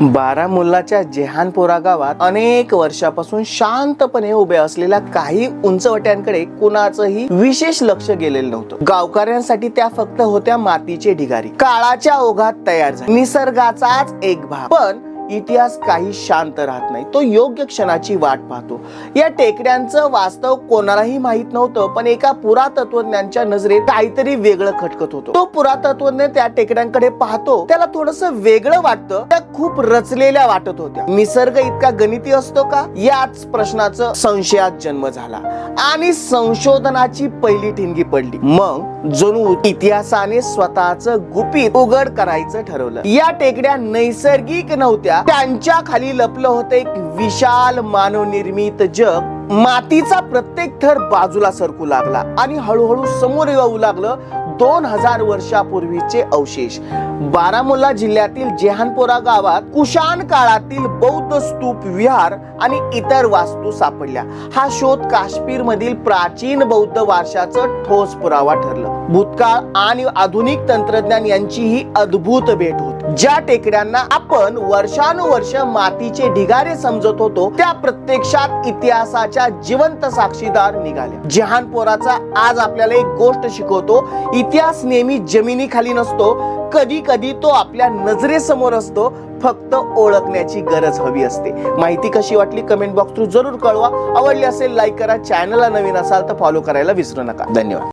बारामुल्लाच्या जेहानपोरा गावात अनेक वर्षापासून शांतपणे उभे असलेल्या काही उंचवट्यांकडे कुणाचंही विशेष लक्ष गेलेलं नव्हतं। गावकऱ्यांसाठी त्या फक्त होत्या मातीचे ढिगारी, काळाच्या ओघात तयार झाले, निसर्गाचाच एक भाग। पण इतिहास काही शांत राहत नाही, तो योग्य क्षणाची वाट पाहतो। या टेकड्यांचं वास्तव कोणालाही माहित नव्हतं, पण एका पुरातत्वज्ञांच्या नजरेत काहीतरी वेगळं खटकत होतं। तो पुरातत्वज्ञ त्या टेकड्यांकडे पाहतो, त्याला थोडंसं वेगळं वाटतं, त्या खूप रचलेल्या वाटत होत्या। निसर्ग इतका गणिती असतो का, याच प्रश्नाचं संशयात जन्म झाला आणि संशोधनाची पहिली ठिणगी पडली। मग जणू इतिहासाने स्वतःचं गुपित उघड करायचं ठरवलं। या टेकड्या नैसर्गिक नव्हत्या, त्यांच्या खाली लपलं होतं एक विशाल मानवनिर्मित जग। मातीचा प्रत्येक थर बाजूला सरकू लागला आणि हळूहळू समोर येऊ लागलं 2000 वर्षापूर्वीचे अवशेष। बारामुल्ला जिल्ह्यातील जेहानपोरा गावात कुशाण काळातील बौद्ध स्तूप, विहार आणि इतर वास्तू सापडल्या। हा शोध काश्मीर मधील प्राचीन बौद्ध वारशाचं ठोस पुरावा ठरलं। भूतकाळ आणि आधुनिक तंत्रज्ञान यांची ही अद्भुत भेट होती। ज्या टेकड्यांना आपण वर्षानुवर्ष मातीचे ढिगारे समजत होतो, त्या प्रत्यक्षात इतिहासाच्या जिवंत साक्षीदार निघाल्या। जेहानपोराचा आज आपल्याला एक गोष्ट शिकवतो, इतिहास नेहमी जमिनीखाली नसतो, कधी कधी तो आपल्या नजरेसमोर असतो, फक्त ओळखण्याची गरज हवी असते। माहिती कशी वाटली कमेंट बॉक्स थ्रू जरूर कळवा। आवडली असेल लाईक करा, चॅनलला नवीन असाल तर फॉलो करायला विसरू नका। धन्यवाद।